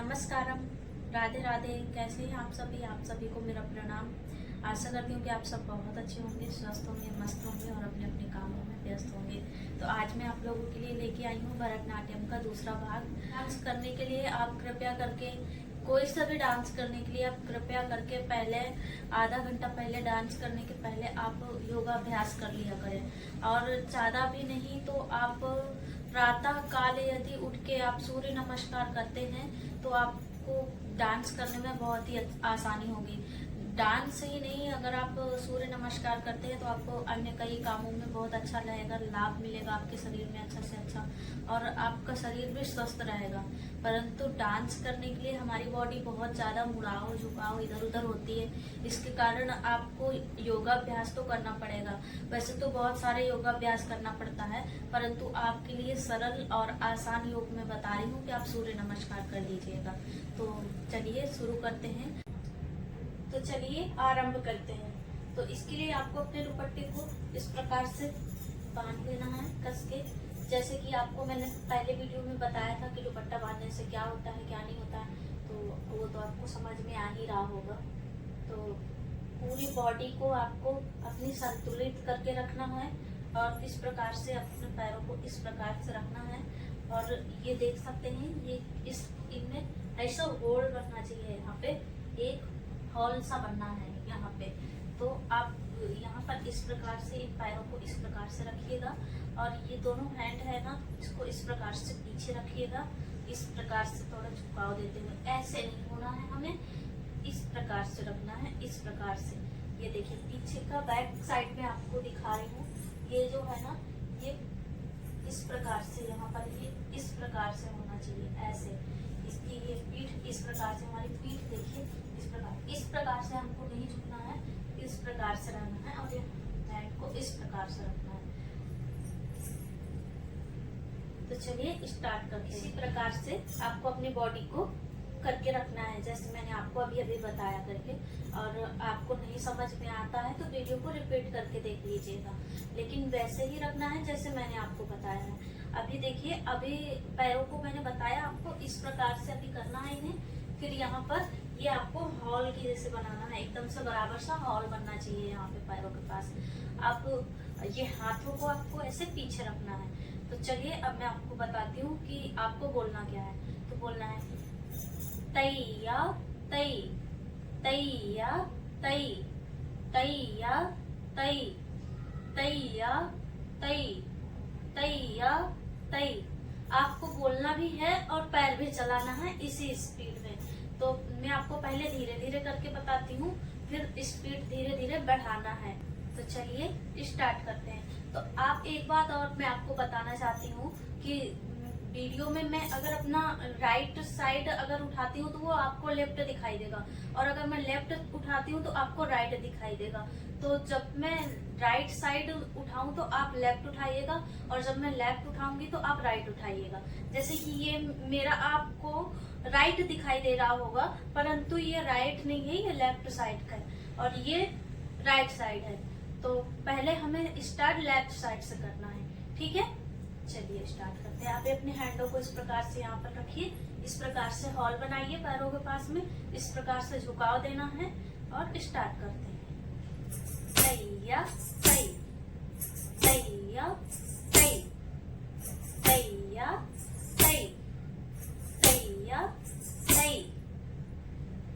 नमस्कारम, राधे राधे। कैसे हैं आप सभी को मेरा प्रणाम। आशा करती हूँ कि आप सब बहुत अच्छे होंगे, स्वस्थ होंगे, मस्त होंगे और अपने अपने कामों में व्यस्त होंगे। तो आज मैं आप लोगों के लिए लेके आई हूँ भरतनाट्यम का दूसरा भाग। डांस करने के लिए आप कृपया करके कोई सा भी डांस करने के लिए आप कृपया करके पहले आधा घंटा पहले डांस करने के पहले आप योगाभ्यास कर लिया करें। और ज़्यादा भी नहीं तो आप प्रातः काल यदि उठ के आप सूर्य नमस्कार करते हैं तो आपको डांस करने में बहुत ही आसानी होगी। डांस ही नहीं, अगर आप सूर्य नमस्कार करते हैं तो आपको अन्य कई कामों में बहुत अच्छा रहेगा, लाभ मिलेगा आपके शरीर में अच्छा से अच्छा, और आपका शरीर भी स्वस्थ रहेगा। परंतु डांस करने के लिए हमारी बॉडी बहुत ज़्यादा मुड़ाव झुकाव इधर उधर होती है। इसके कारण आपको योगाभ्यास तो करना पड़ेगा। वैसे तो बहुत सारे योगाभ्यास करना पड़ता है, परंतु आपके लिए सरल और आसान योग में बता रही हूँ कि आप सूर्य नमस्कार कर लीजिएगा। तो चलिए शुरू करते हैं। तो चलिए आरंभ करते हैं। तो इसके लिए आपको अपने दुपट्टे को इस प्रकार से बांध लेना है कस के। जैसे कि आपको मैंने पहले वीडियो में बताया था कि दुपट्टा बांधने से क्या होता है क्या नहीं होता है, तो वो तो आपको समझ में आ ही रहा होगा। तो पूरी बॉडी को आपको अपनी संतुलित करके रखना है और इस प्रकार से अपने पैरों को इस प्रकार से रखना है। और ये देख सकते हैं, ये इनमें ऐसा होल बनना चाहिए, यहाँ पे एक हॉल सा बनना है यहाँ पे। तो आप यहाँ पर इस प्रकार से इन पैरों को इस प्रकार से रखिएगा और ये दोनों हैंड है ना, इसको इस प्रकार से पीछे रखिएगा, इस प्रकार से थोड़ा झुकाव देते हुए। ऐसे नहीं होना है, हमें इस प्रकार से रखना है, इस प्रकार से। ये देखिए पीछे का बैक साइड में आपको दिखा रही हूँ, ये जो है ना ये इस प्रकार से, यहाँ पर ये इस प्रकार से होना चाहिए, ऐसे। इसकी ये पीठ इस प्रकार से, हमारी पीठ देखिए इस प्रकार से हमको नहीं झुकना है, इस प्रकार से रहना है और ये हैंड को इस प्रकार से रखना है। तो चलिए स्टार्ट करते हैं। इसी प्रकार से आपको अपनी बॉडी को करके रखना है, जैसे मैंने आपको अभी अभी बताया करके। और आपको नहीं समझ में आता है तो वीडियो को रिपीट करके देख लीजिएगा, लेकिन वैसे ही रखना है जैसे मैंने आपको बताया है। अभी देखिए, अभी पैरों को मैंने बताया आपको इस प्रकार से अभी करना है इन्हें। फिर यहाँ पर ये आपको हॉल की जैसे बनाना है, एकदम से बराबर सा हॉल बनना चाहिए यहाँ पे पैरों के पास। आप ये हाथों को आपको ऐसे पीछे रखना है। तो चलिए अब मैं आपको बताती हूँ कि आपको बोलना क्या है। तो बोलना है तैया तई, तैया तई, तैया तई, तैया तई, तैया तई। आपको बोलना भी है और पैर भी चलाना है इसी स्पीड में। तो मैं आपको पहले धीरे धीरे करके बताती हूँ, फिर स्पीड धीरे धीरे बढ़ाना है। तो चलिए स्टार्ट करते हैं। तो आप एक बात और मैं आपको बताना चाहती हूँ कि वीडियो में मैं अगर अपना राइट साइड अगर उठाती हूँ तो वो आपको लेफ्ट दिखाई देगा, और अगर मैं लेफ्ट उठाती हूँ तो आपको राइट दिखाई देगा। तो जब मैं राइट साइड उठाऊं तो आप लेफ्ट उठाइएगा, और जब मैं लेफ्ट उठाऊंगी तो आप राइट उठाइएगा। जैसे कि ये मेरा आपको राइट दिखाई दे रहा होगा, परंतु ये राइट नहीं है, ये लेफ्ट साइड का है और ये राइट साइड है। तो पहले हमें स्टार्ट लेफ्ट साइड से करना है, ठीक है। चलिए स्टार्ट करते हैं। आप अपने हैंडों को इस प्रकार से यहाँ पर रखिए, इस प्रकार से हॉल बनाइए पैरों के पास में, इस प्रकार से झुकाव देना है और स्टार्ट करते हैं। तैया तई, तैया तई, तैया तई, तैया तई।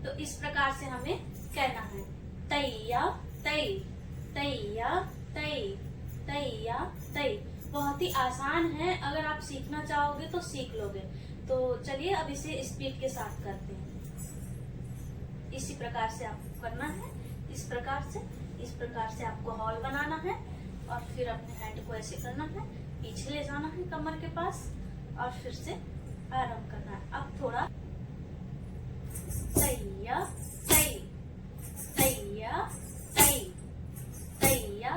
तो इस प्रकार से हमें कहना है तैया तई, तैया तई, तैया तई। बहुत ही आसान है, अगर आप सीखना चाहोगे तो सीख लोगे। तो चलिए अब इसे स्पीड के साथ करते हैं। इसी प्रकार से आपको करना है, इस प्रकार से आपको हॉल बनाना है और फिर अपने हैंड को ऐसे करना है, पीछे ले जाना है कमर के पास और फिर से आराम करना है। अब थोड़ा तैया तई, तैया तई, तैया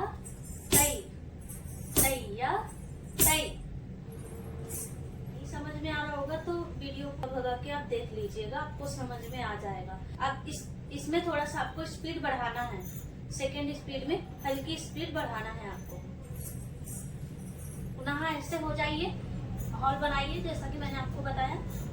तई, तैया तई। नहीं समझ में आ रहा होगा तो वीडियो को भगा के आप देख लीजिएगा, आपको समझ में आ जाएगा। आप इसमें थोड़ा सा आपको स्पीड बढ़ाना है, सेकेंड स्पीड में हल्की स्पीड बढ़ाना है आपको। पुनः ऐसे हो जाइए, हॉल बनाइए जैसा कि मैंने आपको बताया,